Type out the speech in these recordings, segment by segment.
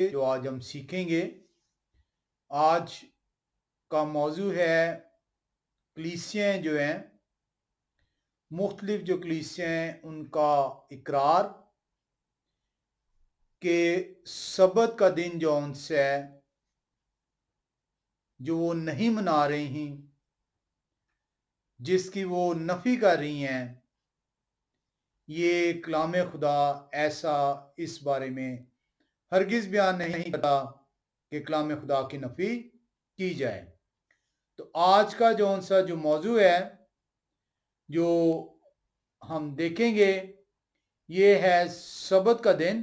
جو آج ہم سیکھیں گے، آج کا موضوع ہے کلیسیاں جو ہیں، مختلف جو کلیسیاں ہیں ان کا اقرار کہ سبت کا دن جو ان سے ہے جو وہ نہیں منا رہی ہیں، جس کی وہ نفی کر رہی ہیں، یہ کلام خدا ایسا اس بارے میں ہرگز بیان نہیں کرتا کہ کلام خدا کی نفی کی جائے۔ تو آج کا جو موضوع ہے جو ہم دیکھیں گے یہ ہے سبت کا دن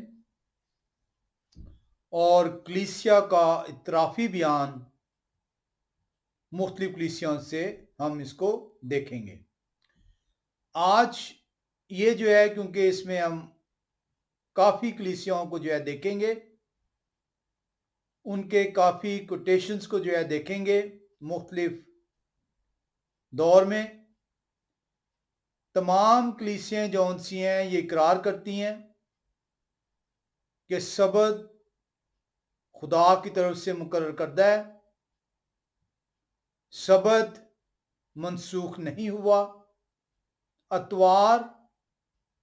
اور کلیسیا کا اعترافی بیان۔ مختلف کلیسیوں سے ہم اس کو دیکھیں گے آج۔ یہ جو ہے کیونکہ اس میں ہم کافی کلیسیوں کو جو ہے دیکھیں گے، ان کے کافی کوٹیشنز کو جو ہے دیکھیں گے مختلف دور میں۔ تمام کلیسیاں جو سی ہیں یہ اقرار کرتی ہیں کہ سبت خدا کی طرف سے مقرر کردہ ہے، سبت منسوخ نہیں ہوا۔ اتوار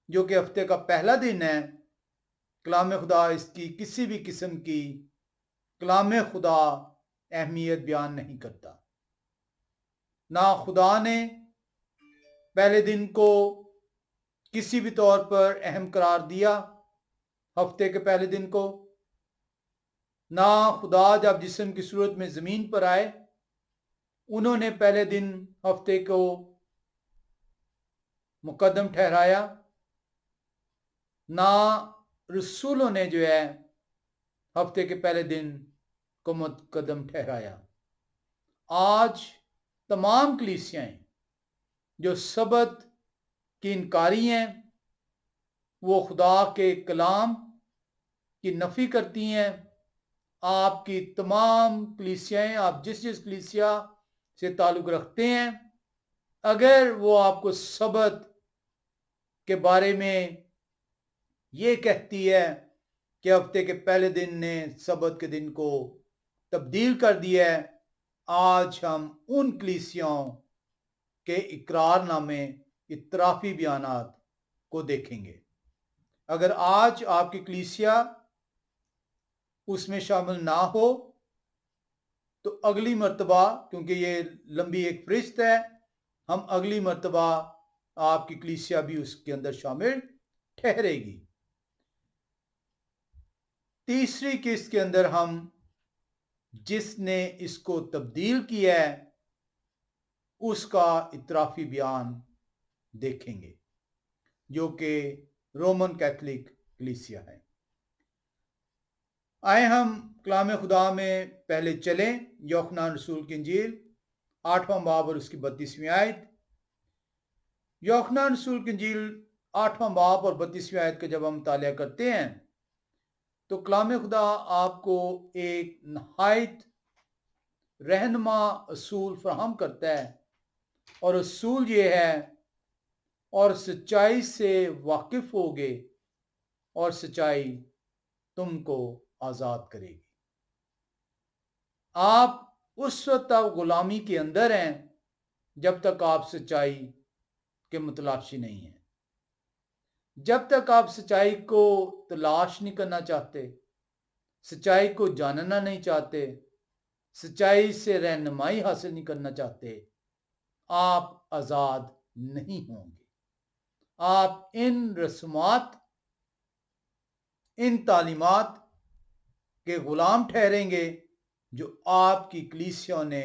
جو کہ ہفتے کا پہلا دن ہے، کلام خدا اس کی کسی بھی قسم کی کلام خدا اہمیت بیان نہیں کرتا۔ نہ خدا نے پہلے دن کو کسی بھی طور پر اہم قرار دیا، ہفتے کے پہلے دن کو۔ نہ خدا جب جسم کی صورت میں زمین پر آئے انہوں نے پہلے دن ہفتے کو مقدم ٹھہرایا، نہ رسولوں نے جو ہے ہفتے کے پہلے دن کو مقدم ٹھہرایا۔ آج تمام کلیسیاں جو سبت کی انکاری ہیں، وہ خدا کے کلام کی نفی کرتی ہیں۔ آپ کی تمام کلیسیاں، آپ جس کلیسیا سے تعلق رکھتے ہیں، اگر وہ آپ کو سبت کے بارے میں یہ کہتی ہے کہ ہفتے کے پہلے دن نے سبت کے دن کو تبدیل کر دیا ہے، آج ہم ان کلیسیوں کے اقرار نامے اعترافی بیانات کو دیکھیں گے۔ اگر آج آپ کی کلیسیا اس میں شامل نہ ہو تو اگلی مرتبہ، کیونکہ یہ لمبی ایک فہرست ہے، ہم اگلی مرتبہ آپ کی کلیسیا بھی اس کے اندر شامل ٹھہرے گی۔ تیسری قسط کے اندر ہم جس نے اس کو تبدیل کیا ہے اس کا اعترافی بیان دیکھیں گے، جو کہ رومن کیتھولک کلیسیا ہے۔ آئے ہم کلام خدا میں پہلے چلیں۔ یوحنا رسول کی انجیل 8واں باب اور اس کی 32ویں آیت۔ یوحنا رسول کی انجیل 8واں باب اور 32ویں آیت کا جب ہم مطالعہ کرتے ہیں تو کلام خدا آپ کو ایک نہایت رہنما اصول فراہم کرتا ہے، اور اصول یہ ہے، اور سچائی سے واقف ہوگے اور سچائی تم کو آزاد کرے گی۔ آپ اس وقت تک غلامی کے اندر ہیں جب تک آپ سچائی کے متلاشی نہیں ہیں، جب تک آپ سچائی کو تلاش نہیں کرنا چاہتے، سچائی کو جاننا نہیں چاہتے، سچائی سے رہنمائی حاصل نہیں کرنا چاہتے، آپ آزاد نہیں ہوں گے۔ آپ ان رسومات، ان تعلیمات کے غلام ٹھہریں گے جو آپ کی کلیسیوں نے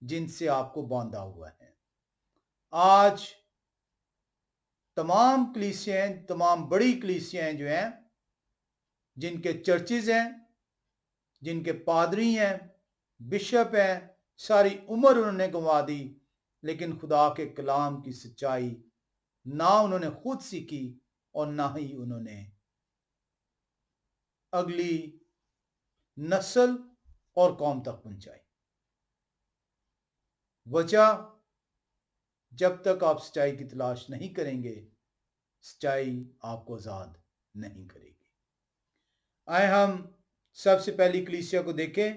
جن سے آپ کو باندھا ہوا ہے۔ آج تمام کلیسیاں، تمام بڑی کلیسیاں جو ہیں، جن کے چرچز ہیں، جن کے پادری ہیں، بشپ ہیں، ساری عمر انہوں نے گنوا دی، لیکن خدا کے کلام کی سچائی نہ انہوں نے خود سیکھی اور نہ ہی انہوں نے اگلی نسل اور قوم تک پہنچائی۔ وجہ، جب تک آپ سچائی کی تلاش نہیں کریں گے، سچائی آپ کو آزاد نہیں کرے گی۔ آئے ہم سب سے پہلی کلیسیا کو دیکھیں.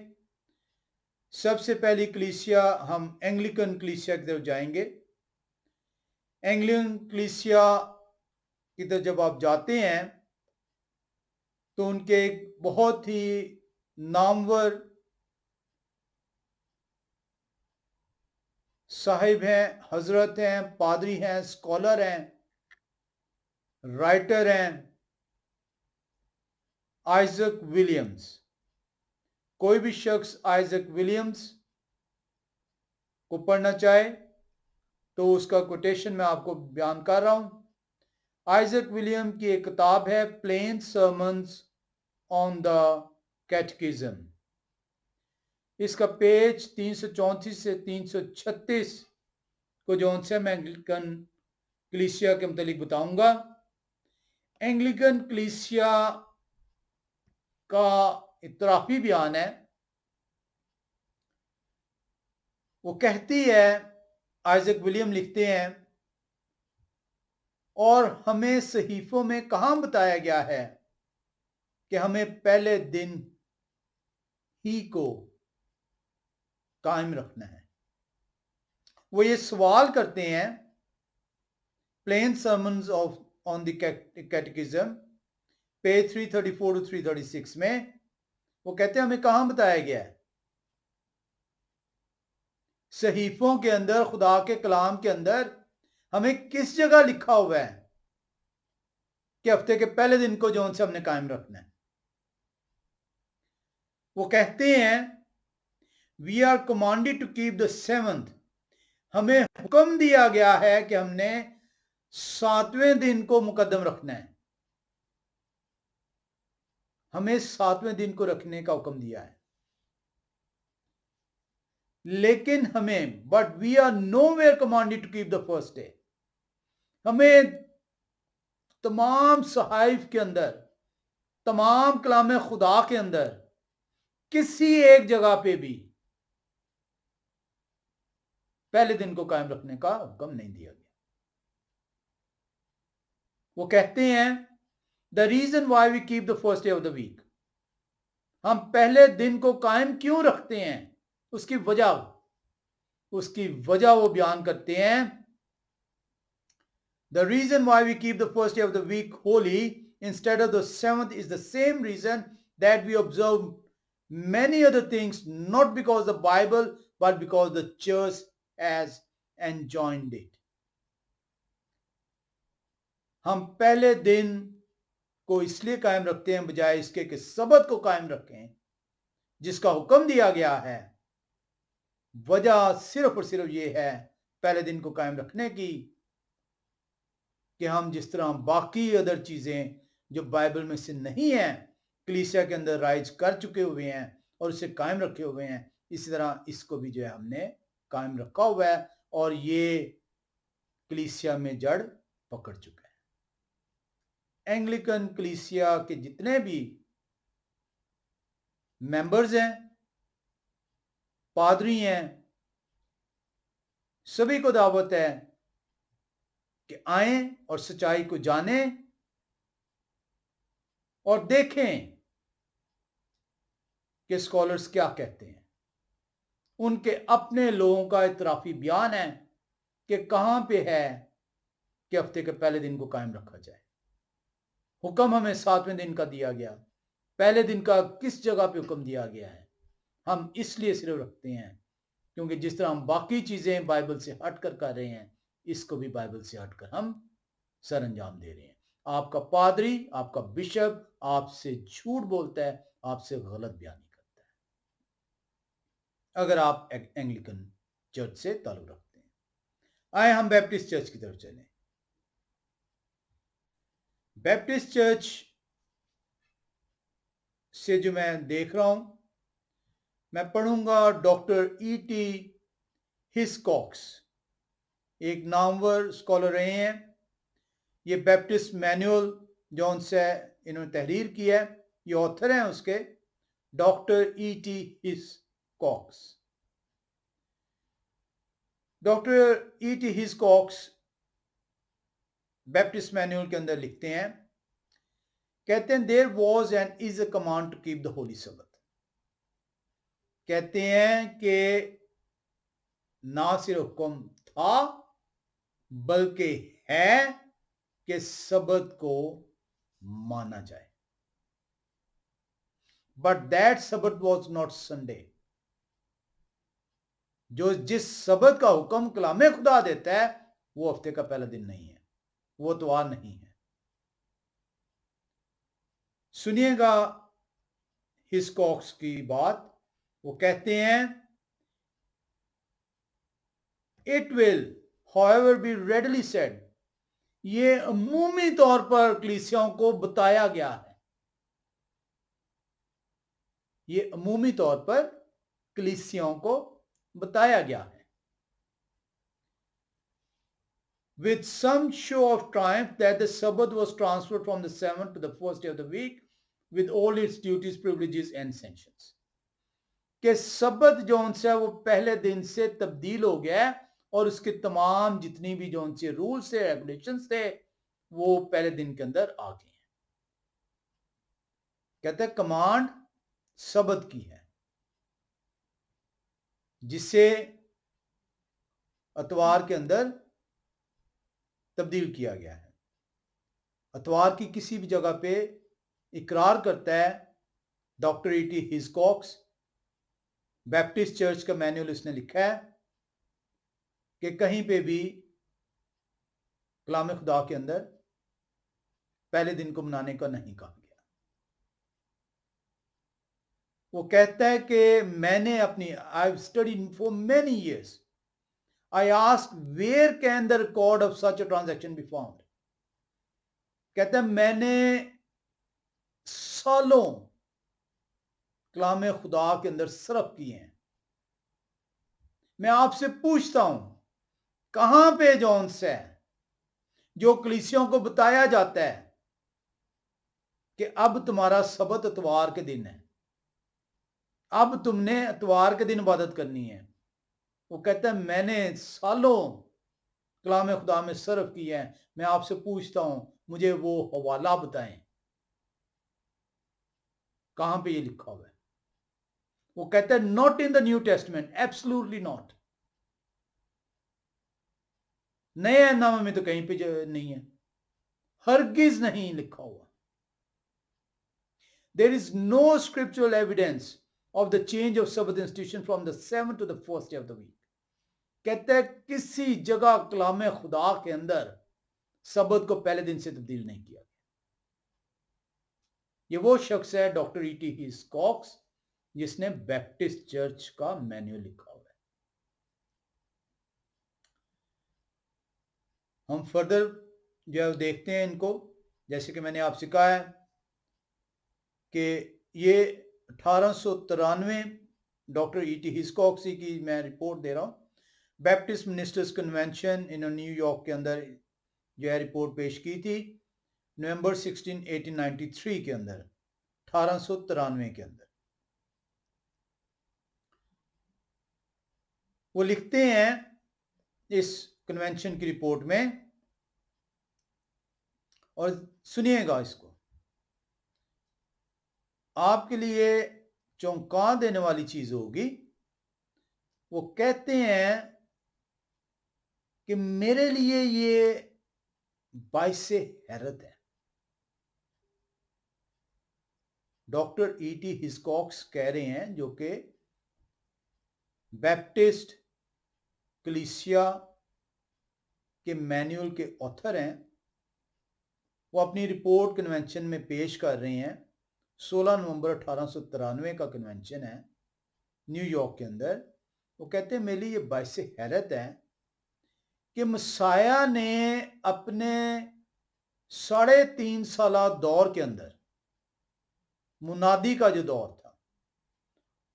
سب سے پہلی کلیسیا ہم انگلیکن کلیسیا کی طرف جائیں گے. انگلین کلیسیا کی طرف جب آپ جاتے ہیں تو ان کے ایک بہت ہی نامور صاحب ہیں، حضرت ہیں، پادری ہیں، اسکالر ہیں، رائٹر ہیں، آئزک ولیمز. کوئی بھی شخص آئزک ولیمز کو پڑھنا چاہے تو اس کا کوٹیشن میں آپ کو بیان کر رہا ہوں. آئزک ولیم کی ایک کتاب ہے پلین سرمنز آن دا کیٹیکزم. اس کا پیج 334 سے 336 کو جو سے میں انگلیکن کلیسیا کے متعلق بتاؤں گا. انگلیکن کلیسیا کا اعترافی بیان ہے. وہ کہتی ہے، آئزک ولیم لکھتے ہیں، اور ہمیں صحیفوں میں کہاں بتایا گیا ہے کہ ہمیں پہلے دن ہی کو قائم رکھنا ہے. وہ یہ سوال کرتے ہیں plain sermons on the catechism page 334 to 336 میں. وہ کہتے ہیں ہمیں کہاں بتایا گیا ہے؟ صحیفوں کے اندر، خدا کے کلام کے اندر ہمیں کس جگہ لکھا ہوا ہے کہ ہفتے کے پہلے دن کو جو سے ہم نے قائم رکھنا ہے؟ وہ کہتے ہیں we are commanded to keep the seventh. ہمیں حکم دیا گیا ہے کہ ہم نے 7ویں دن کو مقدم رکھنا ہے. ہمیں 7ویں دن کو رکھنے کا حکم دیا ہے. لیکن ہمیں but we are nowhere commanded to keep the first day. ہمیں تمام صحائف کے اندر، تمام کلام خدا کے اندر کسی ایک جگہ پہ بھی پہلے دن کو قائم رکھنے کا حکم نہیں دیا گیا. وہ کہتے ہیں the reason why we keep the first day of the week. ہم پہلے دن کو قائم کیوں رکھتے ہیں، اس کی وجہ وہ بیان کرتے ہیں. The reason why we keep the first day of the week holy instead of the seventh is the same reason that we observe many other things, not because the Bible, but because the church has enjoined it. ہم پہلے دن کو اس لیے قائم رکھتے ہیں بجائے اس کے کہ سبت کو قائم رکھیں جس کا حکم دیا گیا ہے. وجہ صرف اور صرف یہ ہے پہلے دن کو قائم رکھنے کی کہ ہم جس طرح باقی ادر چیزیں جو بائبل میں سے نہیں ہیں کلیسیا کے اندر رائج کر چکے ہوئے ہیں اور اسے قائم رکھے ہوئے ہیں، اسی طرح اس کو بھی جو ہے ہم نے قائم رکھا ہوا ہے اور یہ کلیسیا میں جڑ پکڑ چکا ہے. انگلیکن کلیسیا کے جتنے بھی ممبرز ہیں، پادری ہیں، سبھی کو دعوت ہے کہ آئیں اور سچائی کو جانیں اور دیکھیں کہ اسکالرز کیا کہتے ہیں. ان کے اپنے لوگوں کا اعترافی بیان ہے کہ کہاں پہ ہے کہ ہفتے کے پہلے دن کو قائم رکھا جائے. حکم ہمیں 7ویں دن کا دیا گیا، پہلے دن کا کس جگہ پہ حکم دیا گیا ہے؟ ہم اس لیے صرف رکھتے ہیں کیونکہ جس طرح ہم باقی چیزیں بائبل سے ہٹ کر رہے ہیں، اس کو بھی بائبل سے ہٹ کر ہم سر انجام دے رہے ہیں. آپ کا پادری، آپ کا بشپ آپ سے جھوٹ بولتا ہے، آپ سے غلط بیانی کرتا ہے اگر آپ انگلیکن چرچ سے تعلق رکھتے ہیں. آئے ہم بیپٹسٹ چرچ کی طرف چلیں. بیپٹسٹ چرچ سے جو میں دیکھ رہا ہوں، میں پڑھوں گا ڈاکٹر ای ٹی ہسکاکس، ایک نامور اسکالر رہے ہیں. یہ بیپٹسٹ مینول جو ان سے انہوں نے تحریر کی ہے، یہ آتھر ہیں اس کے doctor E T Hiscox. Doctor E T Hiscox Baptist manual کے اندر لکھتے ہیں کہتے ہیں there was and is a command to keep the holy Sabbath. کہتے ہیں کہ نہ صرف حکم تھا بلکہ ہے کہ سبت کو مانا جائے. But that Sabbath was not Sunday. جس سبت کا حکم کلام خدا دیتا ہے وہ ہفتے کا پہلا دن نہیں ہے، وہ اتوار نہیں ہے. سنیے گا ہسکوکس کی بات. وہ کہتے ہیں It will, however, be readily said. یہ عمومی طور پر کلیسیوں کو بتایا گیا ہے. یہ عمومی طور پر کلیسیوں کو بتایا گیا ہے. With some show of triumph that the Sabbath was transferred from the seventh to the first day of the week with all its duties, privileges and sanctions. کہ سبت جو ان سے وہ پہلے دن سے تبدیل ہو گیا اور اس کے تمام جتنی بھی جو ان سے رولز تھے، ریگولیشنز تھے، وہ پہلے دن کے اندر آ گئے ہیں. کہتے ہیں کمانڈ سبت کی ہے جسے اتوار کے اندر تبدیل کیا گیا ہے. اتوار کی کسی بھی جگہ پہ اقرار کرتا ہے doctor E T Hiscox, Baptist church کا مینول اس نے لکھا ہے کہ کہیں پہ بھی کلام خدا کے اندر پہلے دن کو منانے کا نہیں کہا گیا. وہ کہتا ہے کہ میں نے اپنی I've studied for many years. I asked where can the record of such a transaction be found. کہتا ہے میں نے سالوں کلام خدا کے اندر صرف کیے ہیں. میں آپ سے پوچھتا ہوں کہاں پہ جون سے جو کلیسیوں کو بتایا جاتا ہے کہ اب تمہارا سبت اتوار کے دن ہے، اب تم نے اتوار کے دن عبادت کرنی ہے. وہ کہتا ہے میں نے سالوں کلام خدا میں صرف کی ہے. میں آپ سے پوچھتا ہوں مجھے وہ حوالہ بتائیں کہاں پہ یہ لکھا ہوا ہے. وہ کہتا ہے not in the new testament, absolutely not. نئے نامے میں تو کہیں پہ نہیں ہے، ہرگز نہیں لکھا ہوا. There is no scriptural evidence of the change of Sabbath institution from the seventh to the first day of the week. کہتا ہے کسی جگہ کلام خدا کے اندر سبت کو پہلے دن سے تبدیل نہیں کیا گیا. یہ وہ شخص ہے ڈاکٹر ای ٹی ہسکوکس جس نے بیپٹسٹ چرچ کا مینیول لکھا ہوا ہے. ہم فردر جو دیکھتے ہیں ان کو، جیسے کہ میں نے آپ سے کہا ہے کہ یہ 1893 ڈاکٹر ای ٹی ہسکوکسی کی میں رپورٹ دے رہا ہوں. بیپٹسٹ منسٹرز کنونشن انہوں نے نیو یارک کے اندر جو ہے رپورٹ پیش کی تھی نومبر 16 1893 کے اندر، 1893 کے اندر. وہ لکھتے ہیں اس کنونشن کی رپورٹ میں، اور سنیے گا اس کو، آپ کے لیے چونکا دینے والی چیز ہوگی. وہ کہتے ہیں کہ میرے لیے یہ باعث حیرت ہے. ڈاکٹر ای ٹی ہسکوکس کہہ رہے ہیں جو کہ بیپٹسٹ کلیسیا کے مینیول کے آتھر ہیں. وہ اپنی رپورٹ کنونشن میں پیش کر رہے ہیں. 16 نومبر 1893 کا کنونشن ہے نیو یارک کے اندر. وہ کہتے ہیں میرے لیے یہ باعث حیرت ہے کہ مسیح نے اپنے 3.5 سالہ دور کے اندر، منادی کا جو دور تھا،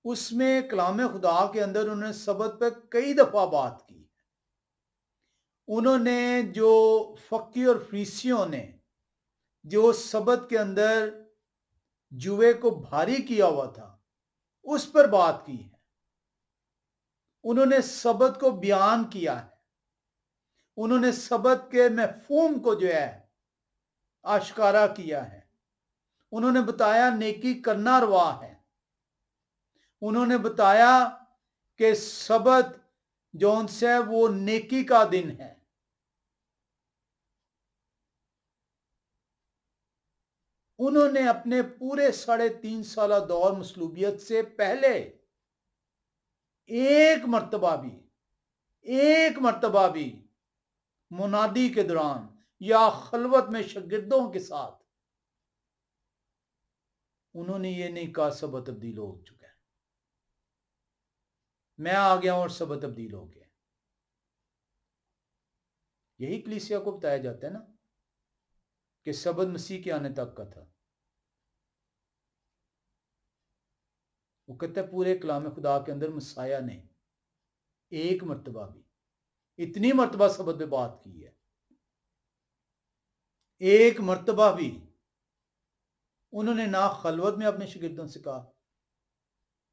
اس میں کلام خدا کے اندر انہوں نے سبت پہ کئی دفعہ بات کی. انہوں نے جو فقی اور فریسیوں نے جو سبت کے اندر جوے کو بھاری کیا ہوا تھا اس پر بات کی ہے. انہوں نے سبت کو بیان کیا ہے. انہوں نے سبت کے مفہوم کو جو ہے آشکارا کیا ہے. انہوں نے بتایا نیکی کرنا روا ہے. انہوں نے بتایا کہ سبت جون سے وہ نیکی کا دن ہے. انہوں نے اپنے پورے 3.5 سالہ دور مصلوبیت سے پہلے ایک مرتبہ بھی منادی کے دوران یا خلوت میں شاگردوں کے ساتھ انہوں نے یہ نہیں کہا سبت تبدیل ہو چکا ہے، میں آ گیا ہوں اور سبت تبدیل ہو گیا. یہی کلیسیا کو بتایا جاتا ہے نا کہ سبت مسیح کے آنے تک کا تھا. وہ کہتا ہے پورے کلام خدا کے اندر مسیح نے ایک مرتبہ بھی، اتنی مرتبہ سبت پہ بات کی ہے، ایک مرتبہ بھی انہوں نے نہ خلوت میں اپنے شاگردوں سے کہا،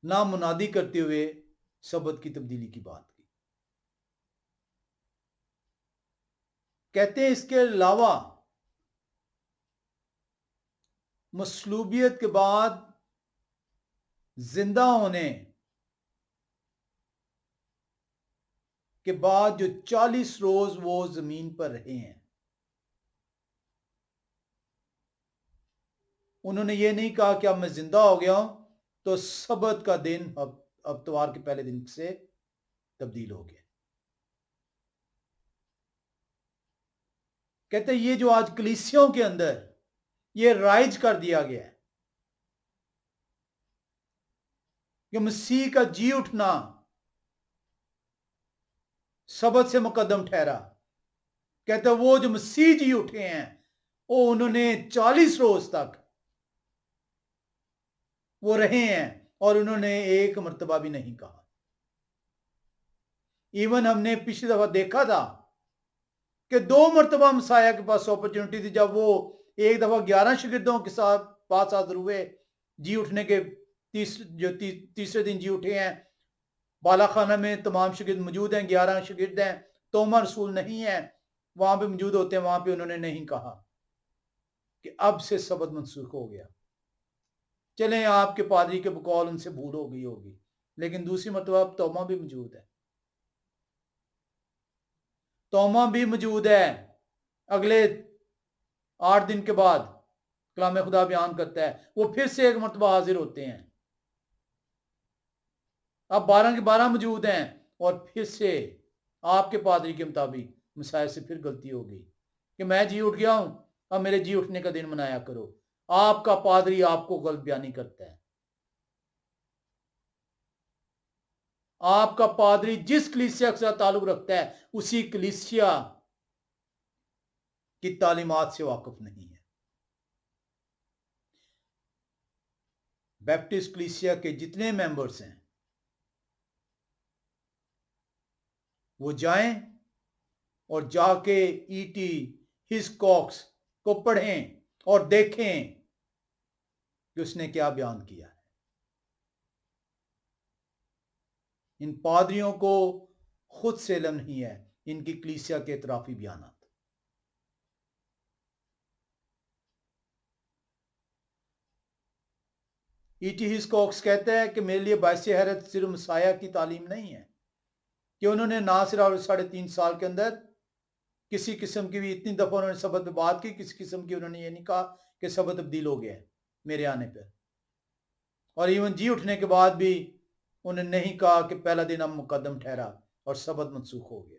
نہ منادی کرتے ہوئے سبت کی تبدیلی کی بات کی. کہتے ہیں اس کے علاوہ مصلوبیت کے بعد زندہ ہونے کے بعد جو 40 روز وہ زمین پر رہے ہیں، انہوں نے یہ نہیں کہا کہ اب میں زندہ ہو گیا ہوں تو سبت کا دن اب اتوار کے پہلے دن سے تبدیل ہو گیا. کہتے ہیں یہ جو آج کلیسیوں کے اندر یہ رائج کر دیا گیا ہے کہ مسیح کا جی اٹھنا سبت سے مقدم ٹھہرا. کہتے ہیں وہ جو مسیح جی اٹھے ہیں وہ انہوں نے 40 روز تک وہ رہے ہیں اور انہوں نے ایک مرتبہ بھی نہیں کہا. ایون ہم نے پچھلی دفعہ دیکھا تھا کہ 2 مرتبہ مسیح کے پاس اپرچونٹی تھی جب وہ ایک دفعہ 11 شاگردوں کے ساتھ پاس حاضر ہوئے جی اٹھنے کے تیسرے دن جی اٹھے ہیں. بالا خانہ میں تمام شاگرد موجود ہیں، 11 شاگرد ہیں، توما رسول نہیں ہے وہاں پہ موجود ہوتے ہیں. وہاں پہ انہوں نے نہیں کہا کہ اب سے سبت منسوخ ہو گیا. چلیں آپ کے پادری کے بقول ان سے بھول ہو گئی ہوگی، لیکن دوسری مرتبہ اب توما بھی موجود ہے. توما بھی موجود ہے. اگلے 8 دن کے بعد کلام خدا بیان کرتا ہے وہ پھر سے ایک مرتبہ حاضر ہوتے ہیں. اب 12 کے 12 موجود ہیں اور پھر سے آپ کے پادری کے مطابق مسیح سے پھر غلطی ہو گئی کہ میں جی اٹھ گیا ہوں، اب میرے جی اٹھنے کا دن منایا کرو. آپ کا پادری آپ کو غلط بیانی کرتا ہے. آپ کا پادری جس کلیسیا کے ساتھ تعلق رکھتا ہے اسی کلیسیا کی تعلیمات سے واقف نہیں ہے. بیپٹسٹ کلیسیا کے جتنے ممبرز ہیں وہ جائیں اور جا کے ایٹی ہسکاکس کو پڑھیں اور دیکھیں کہ اس نے کیا بیان کیا ہے. ان پادریوں کو خود سے علم نہیں ہے ان کی کلیسیا کے اعترافی بیانات. ایٹی ہسکاکس کہتا ہے کہ میرے لیے باعث حیرت صرف مسیح کی تعلیم نہیں ہے کہ انہوں نے نہ صرف 3.5 سال کے اندر کسی قسم کی بھی اتنی دفعہ انہوں نے سبت پہ بات کی، کسی قسم کی انہوں نے یہ نہیں کہا کہ سبت تبدیل ہو گیا ہے میرے آنے پہ. اور ایون جی اٹھنے کے بعد بھی انہوں نے نہیں کہا کہ پہلا دن اب مقدم ٹھہرا اور سبت منسوخ ہو گیا.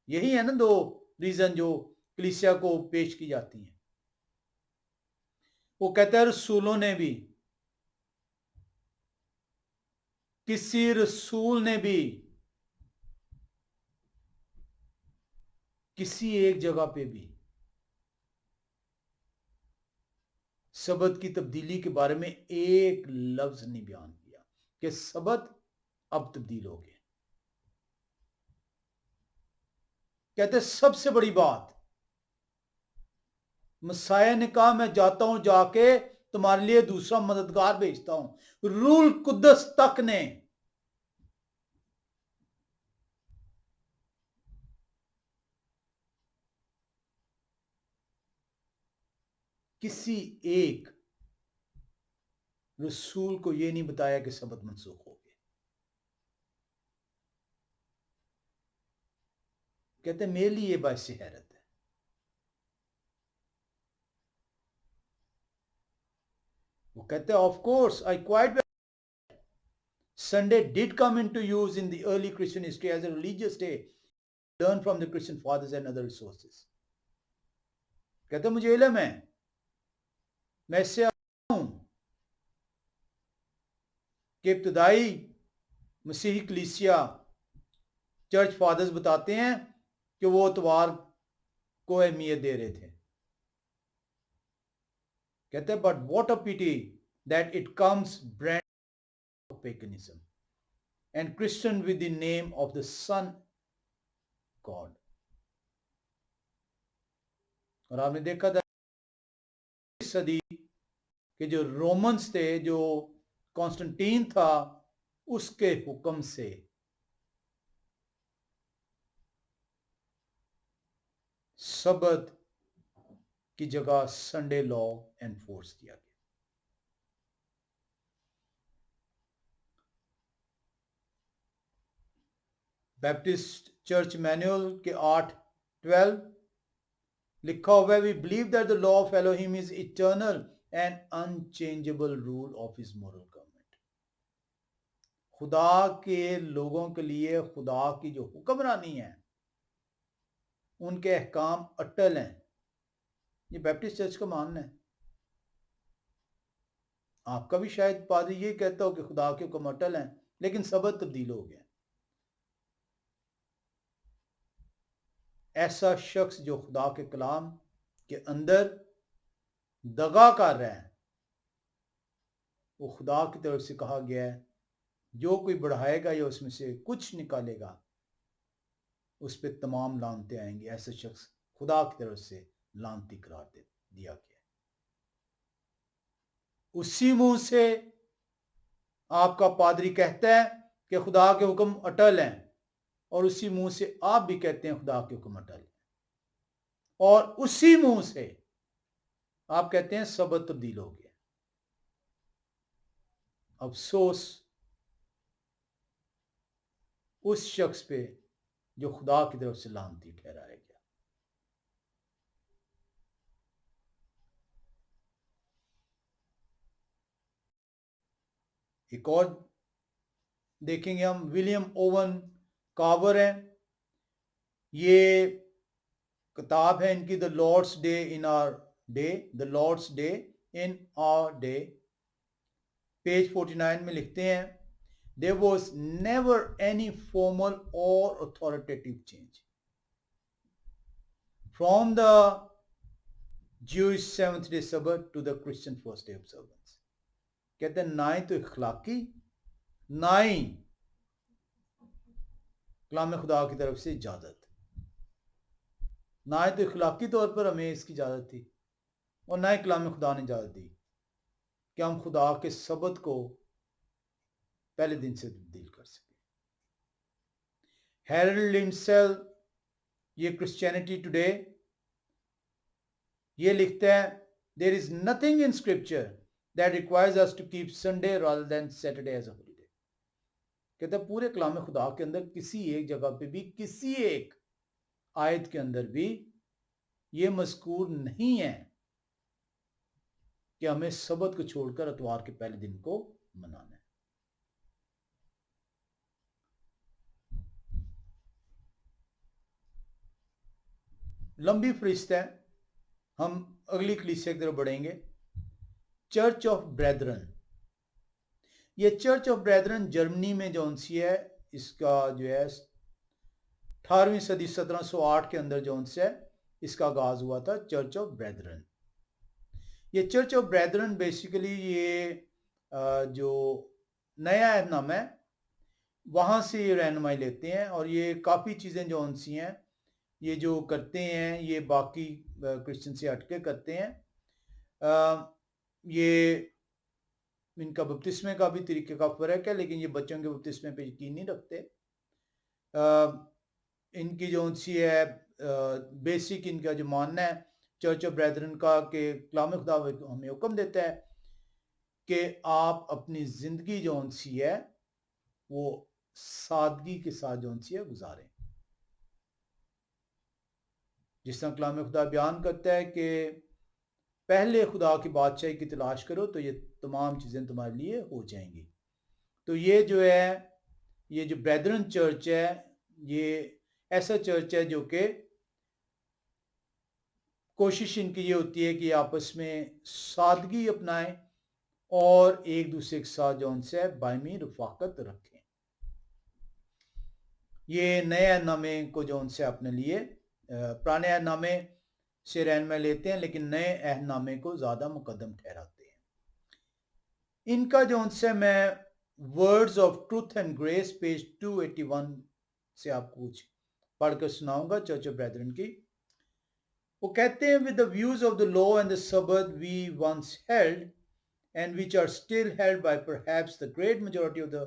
یہی ہے نا 2 ریزن جو کلیسیا کو پیش کی جاتی ہیں. وہ کہتا ہے رسولوں نے بھی، کسی رسول نے بھی کسی ایک جگہ پہ بھی سبت کی تبدیلی کے بارے میں ایک لفظ نہیں بیان کیا کہ سبت اب تبدیل ہو گیا. کہتے سب سے بڑی بات مسیح نے کہا میں جاتا ہوں، جا کے تمہارے لیے دوسرا مددگار بھیجتا ہوں. روح القدس تک نے کسی ایک رسول کو یہ نہیں بتایا کہ سبت منسوخ ہو گیا. کہتے ہیں میرے لیے یہ باعث حیرت ہے. وہ کہتے ہیں of course I quite Sunday did come into use in the early Christian history as a religious day. Learn from the Christian fathers and other resources. کہتے ہیں مجھے علم ہے, میں اس سے ہوں کہ ابتدائی مسیحی کلیسیا چرچ فادرز بتاتے ہیں کہ وہ اتوار کو اہمیت دے رہے تھے. کہتے ہیں but what a pity that it comes brand of paganism and Christian with the name of the Son God. اور آپ نے دیکھا تھا صدی کہ جو رومنز تھے, جو کانسٹنٹین تھا, اس کے حکم سے سبت کی جگہ سنڈے لا انفورس کیا گیا. بیپٹسٹ چرچ مینول کے 8:12 لکھا ہوا ہے, we believe that the law of Elohim is eternal and unchangeable rule of his moral government. خدا کے لوگوں کے لیے خدا کی جو حکمرانی ہے, ان کے احکام اٹل ہیں. یہ بیپٹسٹ چرچ کا ماننا ہے. آپ کا بھی شاید پادری یہ کہتا ہو کہ خدا کے حکم اٹل ہیں, لیکن سبت تبدیل ہو گیا. ایسا شخص جو خدا کے کلام کے اندر دغا کر رہا ہے, وہ خدا کی طرف سے کہا گیا ہے جو کوئی بڑھائے گا یا اس میں سے کچھ نکالے گا اس پہ تمام لعنتیں آئیں گی. ایسا شخص خدا کی طرف سے لعنتی قرار دیا گیا. اسی منہ سے آپ کا پادری کہتا ہے کہ خدا کے حکم اٹل ہیں, اور اسی منہ سے آپ بھی کہتے ہیں خدا کے حکم اٹل ہیں, اور اسی منہ سے آپ کہتے ہیں سبت تبدیل ہو گیا. افسوس اس شخص پہ جو خدا کی طرف سے لعنتی ٹھہرایا گیا. ایک اور دیکھیں گے ہم, ولیم اوون کاور ہیں, یہ کتاب ہے ان کی, The Lord's Day in Our Day, The Lord's Day in Our Day. Page 49 میں لکھتے ہیں, There was never any formal or authoritative change from the Jewish seventh day Sabbath to the Christian first day observance. کہتے ہیں نہ ہی تو اخلاقی, نہ ہی کلام خدا کی طرف سے اجازت, نہ ہی تو اخلاقی طور پر ہمیں اس کی اجازت تھی, اور نہ ہی کلام خدا نے اجازت دی کہ ہم خدا کے سبت کو پہلے دن سے تبدیل کر سکیں. ہیرلڈ لنڈسیل, یہ کرسچینٹی ٹوڈے, یہ لکھتا ہے, there is nothing in scripture that requires us to keep Sunday rather than Saturday as a holiday. کہتا ہے پورے کلام خدا کے اندر کسی ایک جگہ پہ بھی, کسی ایک آیت کے اندر بھی یہ مذکور نہیں ہے کہ ہمیں سبت کو چھوڑ کر اتوار کے پہلے دن کو منانا ہے. لمبی فہرست ہے, ہم اگلی کلیسیا کی طرف بڑھیں گے. چرچ آف بریتھرن, یہ چرچ آف بریتھرن جرمنی میں جون سی ہے, اس کا جو ہے 18ویں صدی 1708 کے اندر جون سے ہے اس کا آغاز ہوا تھا, چرچ آف بریتھرن. یہ چرچ آف بریتھرن بیسیکلی یہ جو نیا عہد نامہ ہے وہاں سے یہ رہنمائی لیتے ہیں, اور یہ کافی چیزیں جو ان سی ہیں یہ جو کرتے ہیں یہ باقی کرسچن سے ہٹ کے کرتے ہیں. یہ ان کا بپتسمے کا بھی طریقے کا فرق ہے, لیکن یہ بچوں کے بپتسمے پہ یقین نہیں رکھتے. ان کی جو ان سی ہے بیسک ان کا جو ماننا ہے چرچ آف بریتھرن کا کہ کلام خدا ہمیں حکم دیتا ہے کہ آپ اپنی زندگی جو سی ہے وہ سادگی کے ساتھ جو سی ہے گزاریں. جس طرح کلام خدا بیان کرتا ہے کہ پہلے خدا کی بادشاہی کی تلاش کرو تو یہ تمام چیزیں تمہارے لیے ہو جائیں گی. تو یہ جو ہے، یہ جو بریتھرن چرچ ہے، یہ ایسا چرچ ہے جو کہ کوشش ان کی یہ ہوتی ہے کہ آپس میں سادگی اپنائیں اور ایک دوسرے کے ساتھ جو ان سے باہمی رفاقت رکھیں. یہ نئے عہد نامے کو جو ان سے اپنے لیے پرانے عہد نامے سے رہنمائی لیتے ہیں، لیکن نئے عہد نامے کو زیادہ مقدم ٹھہراتے ہیں. ان کا جو ان سے میں words of truth and grace page 281 سے آپ کو کچھ پڑھ کر سناؤں گا چرچ آف بریتھرن کی. وہ کہتے ہیں with the views of the law and the Sabbath we once held and which are still held by perhaps the great majority of the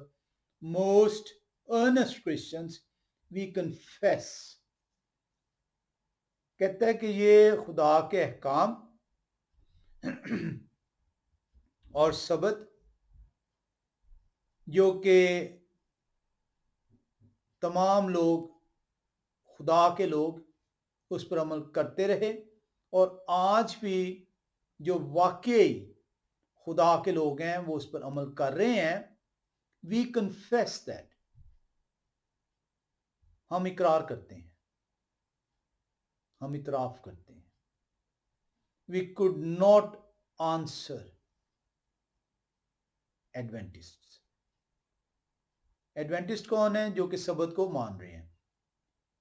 most earnest Christians, we confess. کہتا ہے کہ یہ خدا کے احکام اور سبت جو کہ تمام لوگ، خدا کے لوگ اس پر عمل کرتے رہے، اور آج بھی جو واقعی خدا کے لوگ ہیں وہ اس پر عمل کر رہے ہیں. وی کنفیس دیٹ، ہم اقرار کرتے ہیں، ہم اعتراف کرتے ہیں. We could not answer Adventist. Adventist کون ہیں؟ جو کہ سبت کو مان رہے ہیں.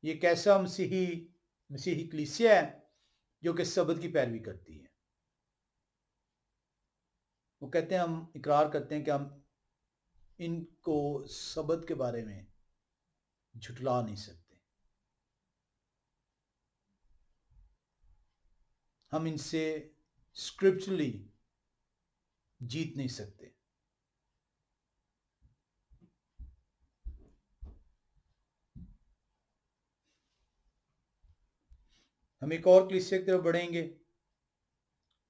یہ کیسا مسیحی کلیسیا ہے جو کہ سبت کی پیروی کرتی ہے. وہ کہتے ہیں، ہم اقرار کرتے ہیں کہ ہم ان کو سبت کے بارے میں جھٹلا نہیں سکتے، ہم ان سے اسکرپچرلی جیت نہیں سکتے. ہم ایک اور کلیسیا کی طرف بڑھیں گے،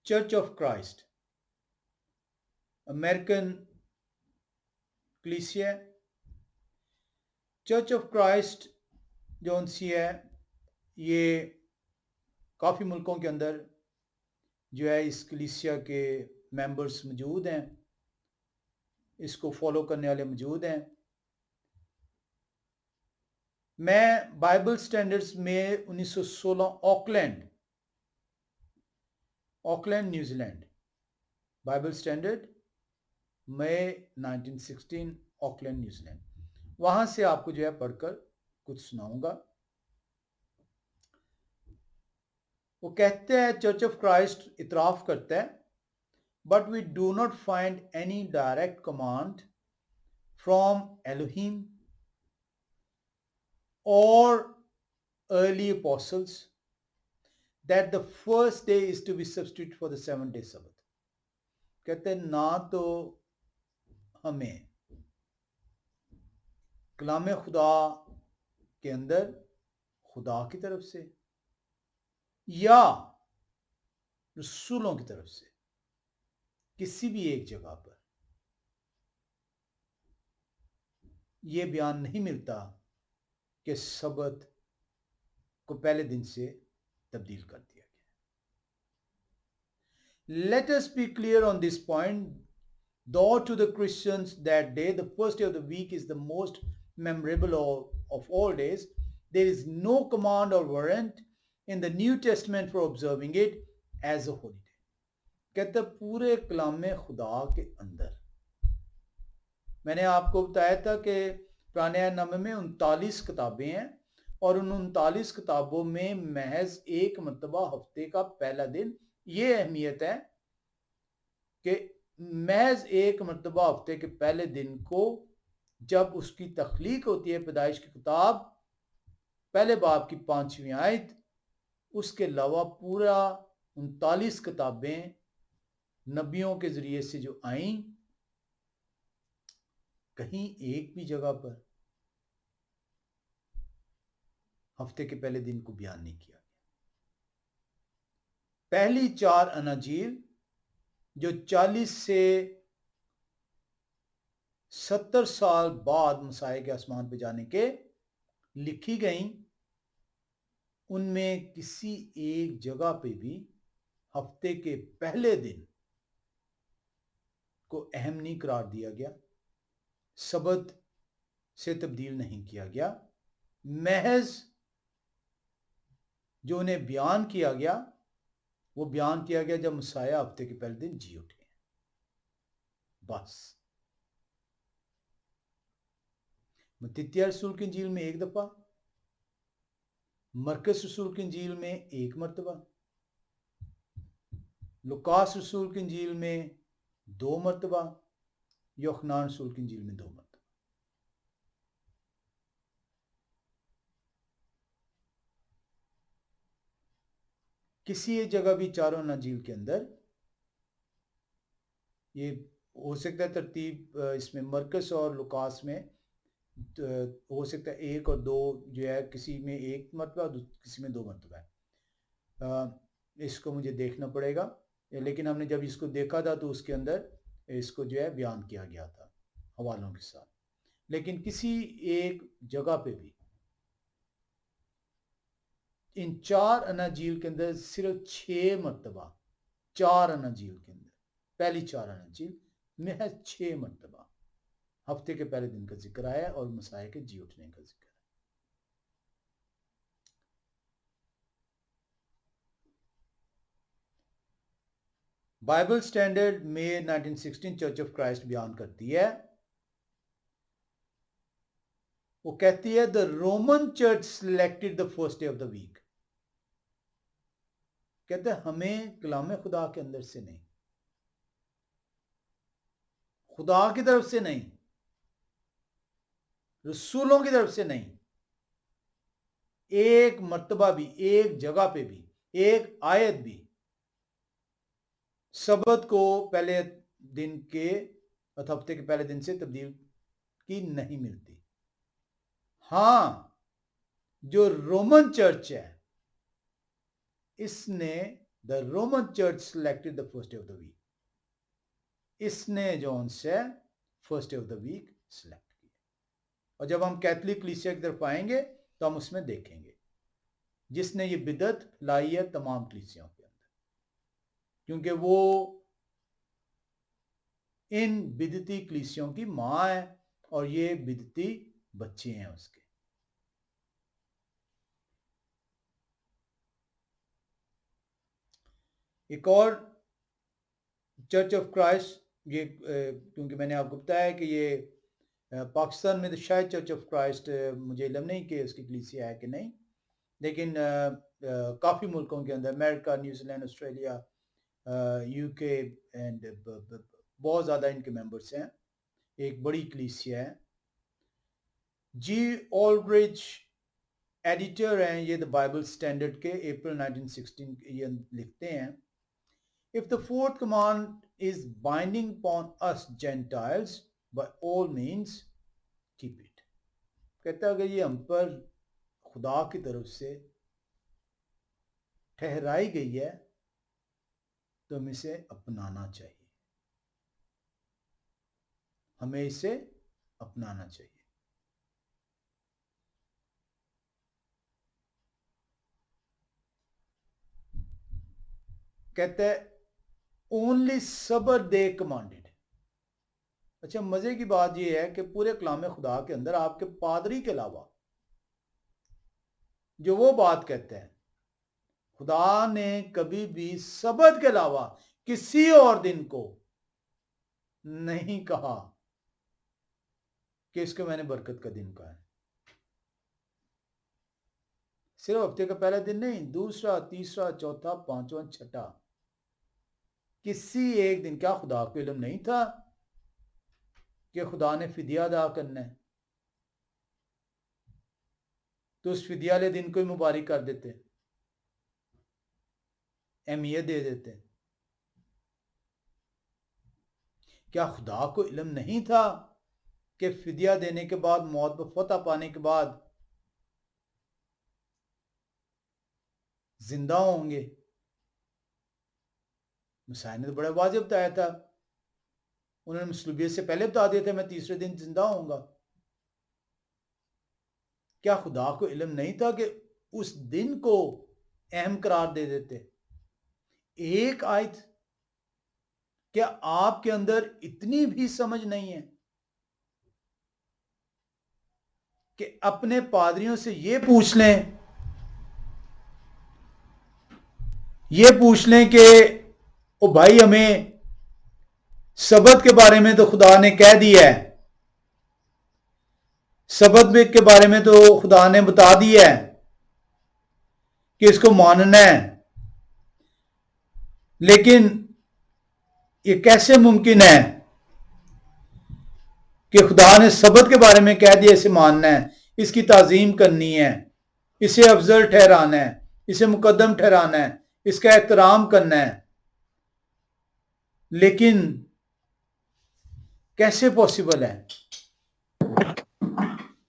چرچ آف کرایسٹ، امریکن کلیسیا. چرچ آف کرایسٹ جو ان سی ہے، یہ کافی ملکوں کے اندر جو ہے اس کلیسیا کے ممبرز موجود ہیں، اس کو فالو کرنے والے موجود ہیں. میں بائبل سٹینڈرڈز میں 1916 Auckland New Zealand, Bible standard May 1916 Auckland New Zealand, وہاں سے آپ کو جو ہے پڑھ کر کچھ سناؤں گا. وہ کہتے ہیں چرچ آف کرائسٹ اعتراف کرتا ہے but we do not find any direct command from Elohim اور early apostles that the first day is to be substitute for the 7-day Sabbath. کہتے ہیں نہ تو ہمیں کلام خدا کے اندر خدا کی طرف سے یا رسولوں کی طرف سے کسی بھی ایک جگہ پر یہ بیان نہیں ملتا کہ سبت کو پہلے دن سے تبدیل کر دیا گیا. Let us be clear on this point. Though to the Christians that day, the first day of the week, is the most memorable of all days, there is no command or warrant in the New Testament for observing it as a holy day. کہتے پورے کلام خدا کے اندر، میں نے آپ کو بتایا تھا کہ پرانے عہد نامے میں 39 کتابیں ہیں، اور ان 39 کتابوں میں محض ایک مرتبہ ہفتے کا پہلا دن، یہ اہمیت ہے کہ محض ایک مرتبہ ہفتے کے پہلے دن کو جب اس کی تخلیق ہوتی ہے، پیدائش کی کتاب پہلے باب کی 5ویں آیت، اس کے علاوہ پورا 39 کتابیں نبیوں کے ذریعے سے جو آئیں، کہیں ایک بھی جگہ پر ہفتے کے پہلے دن کو بیان نہیں کیا گیا. پہلی 4 اناجیل جو 40 سے 70 سال بعد مسیح کے آسمان پہ جانے کے لکھی گئیں، ان میں کسی ایک جگہ پہ بھی ہفتے کے پہلے دن کو اہم نہیں قرار دیا گیا، سبت سے تبدیل نہیں کیا گیا، محض جو انہیں بیان کیا گیا وہ بیان کیا گیا جب مسیح ہفتے کے پہلے دن جی اٹھے، بس۔ متی رسول کی انجیل میں 1 دفعہ، مرکز رسول کی انجیل میں 1 مرتبہ، لوکاس رسول کی انجیل میں 2 مرتبہ، یوحنا رسول کی انجیل میں 2 مرتبہ۔ کسی ایک جگہ بھی چاروں اناجیل کے اندر یہ ہو سکتا ہے ترتیب اس میں مرکز اور لوکاس میں ہو سکتا ہے 1 اور 2 جو ہے، کسی میں 1 مرتبہ کسی میں 2 مرتبہ ہے، اس کو مجھے دیکھنا پڑے گا، لیکن ہم نے جب اس کو دیکھا تھا تو اس کے اندر اس کو جو ہے بیان کیا گیا تھا حوالوں کے ساتھ، لیکن کسی ایک جگہ پہ بھی ان 4 اناجیل کے اندر صرف 6 مرتبہ، 4 اناجیل کے اندر، پہلی 4 اناجیل محض 6 مرتبہ ہفتے کے پہلے دن کا ذکر آیا اور مسیح کے جی اٹھنے کا ذکر ہے۔ بائبل سٹینڈرڈ میں 1916 چرچ آف کرائسٹ بیان کرتی ہے، وہ کہتی ہے the Roman church selected the first day of the week، کہتے ہیں ہمیں کلام خدا کے اندر سے نہیں، خدا کی طرف سے نہیں، رسولوں کی طرف سے نہیں، ایک مرتبہ بھی، ایک جگہ پہ بھی، ایک آیت بھی سبت کو پہلے دن کے ہفتے کے پہلے دن سے تبدیل کی نہیں ملتی۔ ہاں، جو رومن چرچ ہے اس نے the Roman church selected the first day of the week, اس نے جو ان سے first day of the week select کیا، اور جب ہم کیتھولک کلیسیا کی طرف آئیں گے تو ہم اس میں دیکھیں گے جس نے یہ بدعت لائی ہے تمام کلیسیوں کے اندر، کیونکہ وہ ان بدعتی کلیسیوں کی ماں ہے اور یہ بدعتی بچے ہیں اس کے۔ ایک اور چرچ آف کرائسٹ، یہ کیونکہ میں نے آپ کو بتایا کہ یہ پاکستان میں تو شاید چرچ آف کرائسٹ مجھے علم نہیں کہ اس کی کلیسیا ہے کہ نہیں، لیکن کافی ملکوں کے اندر، امریکہ، نیوزی لینڈ، آسٹریلیا، یو کے اینڈ بہت زیادہ ان کے ممبرس ہیں، ایک بڑی کلیسیا ہے۔ جی اولڈرچ ایڈیٹر ہیں یہ دا بائبل سٹینڈرڈ کے، اپریل 1916 یہ لکھتے ہیں if the fourth command is binding upon us Gentiles by all means keep it، کہتا ہے کہ یہ ہم پر خدا کی طرف سے ٹھہرائی گئی ہے تو ہمیں اسے اپنانا چاہیے، ہمیں اسے اپنانا چاہیے۔ کہتا ہے only Sabbath day commanded۔ اچھا، مزے کی بات یہ ہے کہ پورے کلام خدا کے اندر آپ کے پادری کے علاوہ جو وہ بات کہتے ہیں، خدا نے کبھی بھی سبت کے علاوہ کسی اور دن کو نہیں کہا کہ اس کو میں نے برکت کا دن کہا ہے۔ صرف ہفتے کا پہلا دن نہیں، دوسرا، تیسرا، چوتھا، پانچواں، چھٹا، کسی ایک دن۔ کیا خدا کو علم نہیں تھا کہ خدا نے فدیہ ادا کرنا ہے؟ تو اس فدیہ والے دن کو ہی مبارک کر دیتے، اہمیت دے دیتے۔ کیا خدا کو علم نہیں تھا کہ فدیہ دینے کے بعد، موت پر فتح پانے کے بعد زندہ ہوں گے؟ مسیح نے تو بڑا واضح بتایا تھا، انہوں نے مصلوبیت سے پہلے بتا دیا تھا میں تیسرے دن زندہ ہوں گا. کیا خدا کو علم نہیں تھا کہ اس دن کو اہم قرار دے دیتے؟ ایک آیت، کیا آپ کے اندر اتنی بھی سمجھ نہیں ہے کہ اپنے پادریوں سے یہ پوچھ لیں کہ او بھائی ہمیں سبت کے بارے میں تو خدا نے کہہ دیا ہے، سبت کے بارے میں تو خدا نے بتا دیا ہے کہ اس کو ماننا ہے، لیکن یہ کیسے ممکن ہے کہ خدا نے سبت کے بارے میں کہہ دیا اسے ماننا ہے، اس کی تعظیم کرنی ہے، اسے افضل ٹھہرانا ہے، اسے مقدم ٹھہرانا ہے، اس کا احترام کرنا ہے، لیکن کیسے پاسبل ہے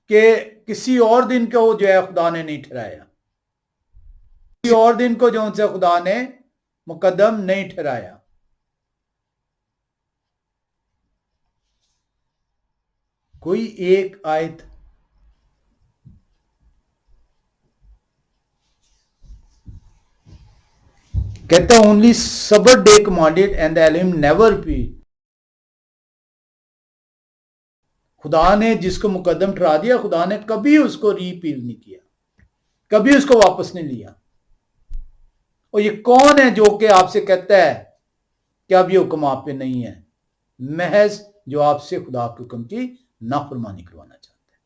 کہ کسی اور دن کو جو ہے خدا نے نہیں ٹھہرایا، کسی اور دن کو جو ان سے خدا نے مقدم نہیں ٹھہرایا؟ کوئی ایک آیت کہتا ہے only Sabbath day commanded and the Elohim never repeat. خدا نے جس کو مقدم ٹھہرا دیا، خدا نے کبھی اس کو ریپیل نہیں کیا، کبھی اس کو واپس نہیں لیا. اور یہ کون ہے جو کہ آپ سے کہتا ہے کہ اب یہ حکم آپ پہ نہیں ہے؟ محض جو آپ سے خدا کے حکم کی نافرمانی کروانا چاہتا ہے.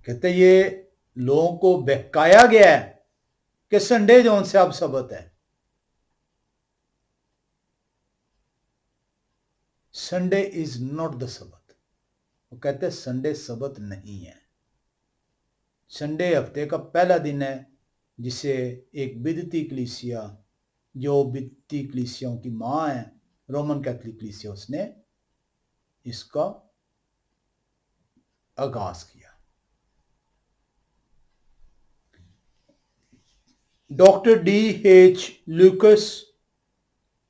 کہتے یہ لوگوں کو بہکایا گیا ہے کہ سنڈے جو ان سے اب سبت ہے. سنڈے از ناٹ دا سبت. وہ کہتے ہیں سنڈے سبت نہیں ہے. سنڈے ہفتے کا پہلا دن ہے جسے ایک بدعتی کلیسیا، جو بدعتی کلیسیوں کی ماں ہے رومن کیتھولک کلیسیا، اس نے اس کا آغاز کیا. Doctor D H Lucas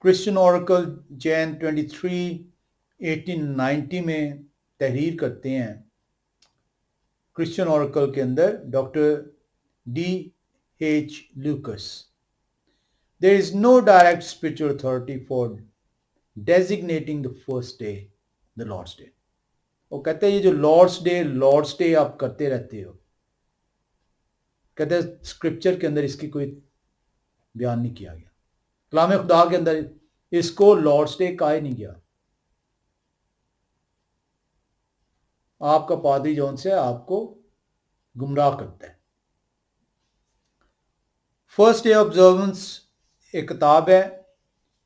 Christian Oracle Jan 23 1890 میں تحریر کرتے ہیں. کرسچن اوریکل کے اندر doctor D H Lucas: There is no direct spiritual authority for designating the first day the Lord's Day. وہ کہتے ہیں یہ جو لارڈس ڈے آپ کرتے رہتے ہو، کہتے ہیں اسکرپچر کے اندر اس کی کوئی بیان نہیں کیا گیا، کلام خدا کے اندر اس کو لارڈس ڈے کہا ہی نہیں گیا. آپ کا پادری جون سے آپ کو گمراہ کرتا ہے. فرسٹ ڈے آبزرونس ایک کتاب ہے،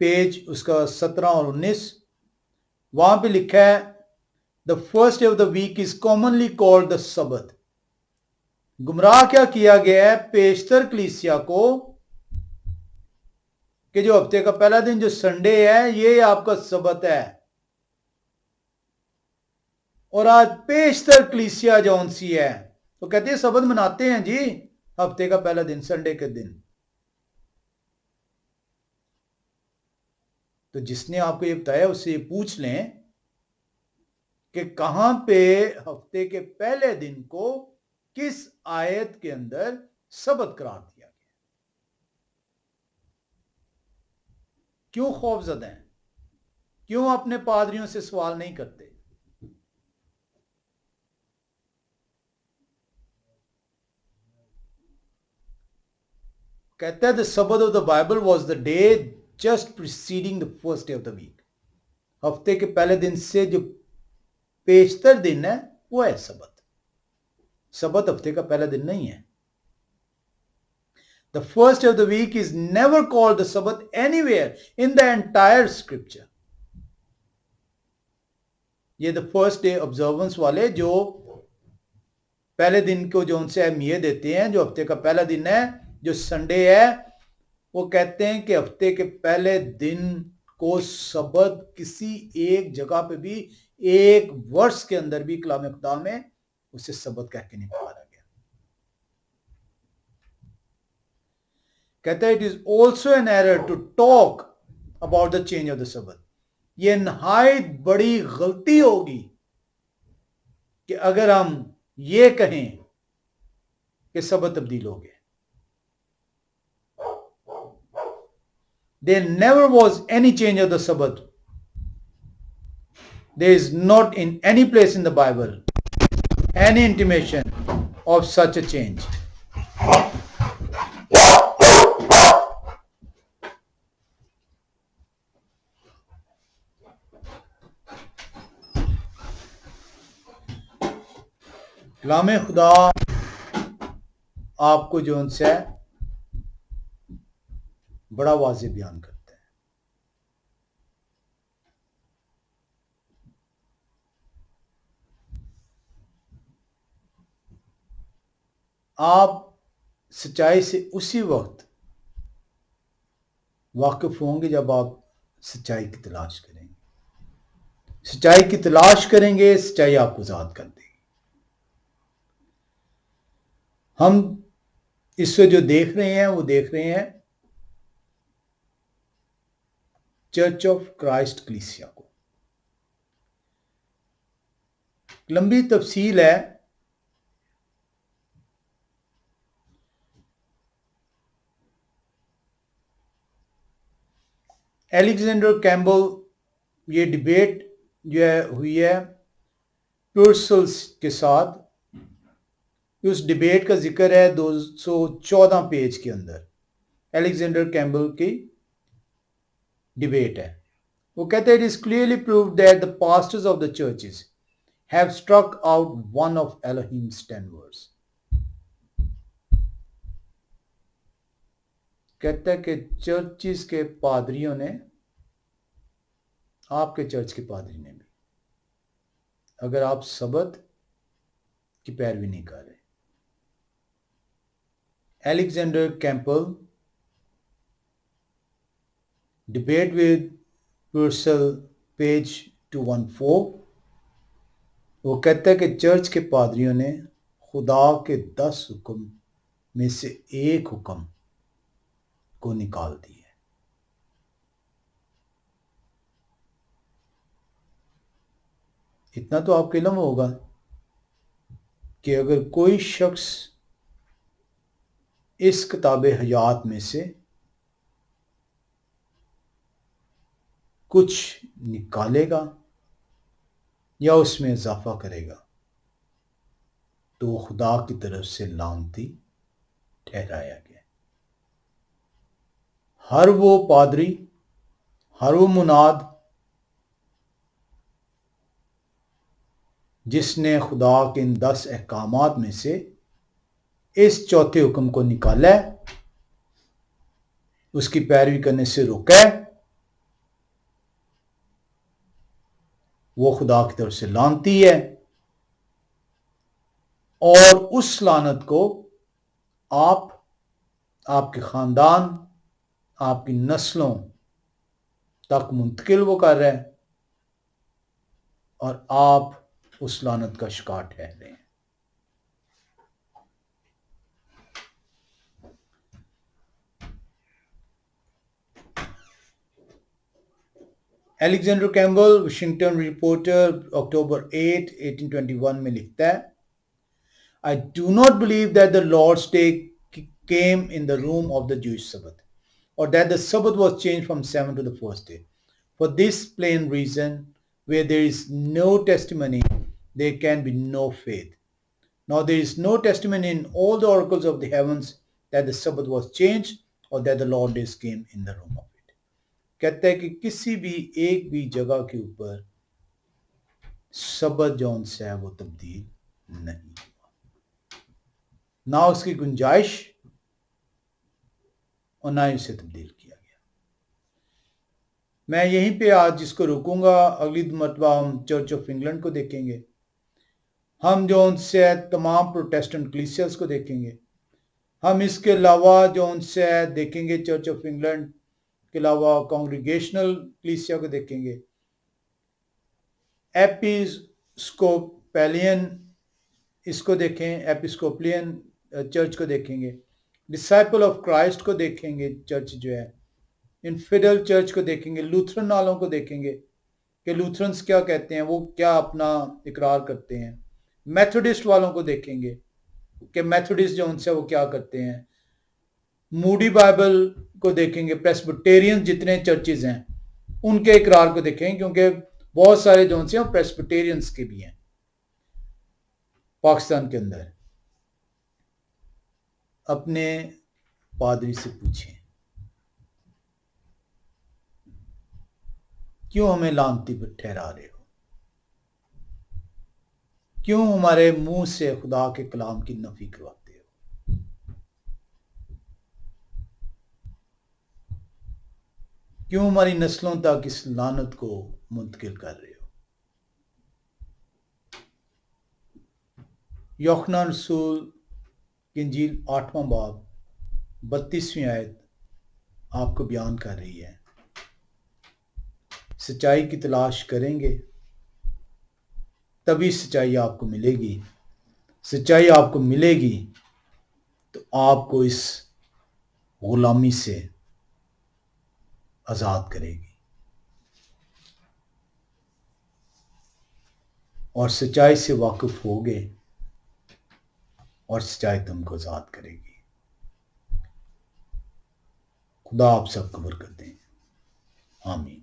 پیج اس کا 17 اور 19. وہاں پہ لکھا ہے the first day of the week is commonly called the Sabbath. گمراہ کیا کیا گیا ہے پیشتر کلیسیا کو کہ جو ہفتے کا پہلا دن جو سنڈے ہے یہ آپ کا سبت ہے. اور آج پیشتر کلیسیا جون سی ہے وہ کہتے ہیں سبت مناتے ہیں جی ہفتے کا پہلا دن سنڈے کے دن. تو جس نے آپ کو یہ بتایا اس سے یہ پوچھ لیں کہ کہاں پہ ہفتے کے پہلے دن کو کس آیت کے اندر سبت قرار دیا گیا. کیوں خوف زدہ ہیں؟ کیوں اپنے پادریوں سے سوال نہیں کرتے؟ کہتا ہے the Sabbath of the Bible was the day just preceding the first day of the week. ہفتے کے پہلے دن سے جو پیشتر دن ہے وہ ہے سبت. سبت ہفتے کا پہلا دن نہیں ہے. The first day of the week is never called the Sabbath anywhere in the entire scripture. یہ the first day observance والے جو پہلے دن کو جو ان سے اہمیت دیتے ہیں، جو ہفتے کا پہلا دن ہے جو سنڈے ہے، وہ کہتے ہیں کہ ہفتے کے پہلے دن کو سبت کسی ایک جگہ پہ بھی ایک ورس کے اندر بھی کلام خدا میں اسے سبت کہہ کے نہیں پکارا گیا. کہتا ہے it is also an error to talk about the change of the Sabbath. یہ نہایت بڑی غلطی ہوگی کہ اگر ہم یہ کہیں کہ سبت تبدیل ہو گئے. There never was any change of the Sabbath. There is not in any place in the Bible any intimation of such a change. کلام خدا آپ کو جو ان سے بڑا واضح بیان کرتا ہے. آپ سچائی سے اسی وقت واقف ہوں گے جب آپ سچائی کی تلاش کریں گے. سچائی کی تلاش کریں گے، سچائی آپ کو آزاد کر دے گی. ہم اس سے جو دیکھ رہے ہیں وہ دیکھ رہے ہیں چرچ آف کرایسٹ کلیسیا کو. لمبی تفصیل ہے. الیگزینڈر کیمبل یہ ڈیبیٹ جو ہے ہوئی ہے پرسلز کے ساتھ. اس ڈیبیٹ کا ذکر ہے 214 پیج کے اندر. الیگزینڈر کیمبل کی ڈیبیٹ ہے. وہ کہتے ہیں it is clearly proved that the pastors of the churches have struck out one of Elohim's 10 words. کہتا ہے کہ چرچز کے پادریوں نے، آپ کے چرچ کے پادری نے بھی، اگر آپ سبت کی پیروی نہیں کر رہے. Alexander Campbell debate with Purcell page 214. وہ کہتا ہے کہ چرچ کے پادریوں نے خدا کے 10 حکم میں سے ایک حکم کو نکال دی ہے. اتنا تو آپ کو علم ہوگا کہ اگر کوئی شخص اس کتاب حیات میں سے کچھ نکالے گا یا اس میں اضافہ کرے گا تو وہ خدا کی طرف سے لعنتی ٹھہرایا گیا. ہر وہ پادری، ہر وہ مناد جس نے خدا کے ان 10 احکامات میں سے اس چوتھے حکم کو نکالا ہے، اس کی پیروی کرنے سے روکا ہے، وہ خدا کی طرف سے لعنتی ہے. اور اس لعنت کو آپ کے خاندان، آپ کی نسلوں تک منتقل وہ کر رہے ہیں اور آپ اس لعنت کا شکار ٹھہر رہے ہیں. الیگزینڈر کیمبل واشنگٹن رپورٹر اکتوبر 8 1821 میں لکھتا ہے I do not believe that the Lord's Day came in the room of the Jewish Sabbath, or that the Sabbath was changed from 7 to the first day. For this plain reason, where there is no testimony, there can be no faith. Now there is no testimony in all the oracles of the heavens that the Sabbath was changed, or that the Lord's Day came in the room of it. کہتا ہے کہ کسی بھی ایک بھی جگہ کے اوپر سبت جون سے ہے وہ تبدیل نہیں، نہ اس کی گنجائش اور نہ ہی اسے تبدیل کیا گیا. میں یہیں پہ آج جس کو روکوں گا. اگلی مرتبہ ہم چرچ آف انگلینڈ کو دیکھیں گے. ہم جو ان سے تمام پروٹیسٹنٹ کلیسیاز کو دیکھیں گے. ہم اس کے علاوہ جو ان سے دیکھیں گے چرچ آف انگلینڈ کے علاوہ کانگریگیشنل کلیسیا کو دیکھیں گے. ایپیسکوپلین اس کو دیکھیں، ایپیسکوپلین چرچ کو دیکھیں گے. ڈسائپل آف کرائسٹ کو دیکھیں گے چرچ جو ہے، انفیڈل چرچ کو دیکھیں گے، لوتھرن والوں کو دیکھیں گے کہ لوتھرنس کیا کہتے ہیں، وہ کیا اپنا اقرار کرتے ہیں، میتھوڈسٹ والوں کو دیکھیں گے کہ میتھوڈسٹ جو ان سے وہ کیا کرتے ہیں، موڈی بائبل کو دیکھیں گے، پریسبٹیرین جتنے چرچز ہیں ان کے اقرار کو دیکھیں گے، کیونکہ بہت سارے جو ہیں پریسبٹیرینس کے بھی ہیں پاکستان کے اندر۔ اپنے پادری سے پوچھیں کیوں ہمیں لعنتی پر ٹھہرا رہے ہو، کیوں ہمارے منہ سے خدا کے کلام کی نفی کرواتے ہو، کیوں ہماری نسلوں تک اس لعنت کو منتقل کر رہے ہو۔ یوحنا رسول کی انجیل 8واں باب 32ویں آیت آپ کو بیان کر رہی ہے، سچائی کی تلاش کریں گے تبھی سچائی آپ کو ملے گی، سچائی آپ کو ملے گی تو آپ کو اس غلامی سے آزاد کرے گی، اور سچائی سے واقف ہوگے اور سچائی تم کو آزاد کرے گی۔ خدا آپ سب کو برکت دیں، آمین۔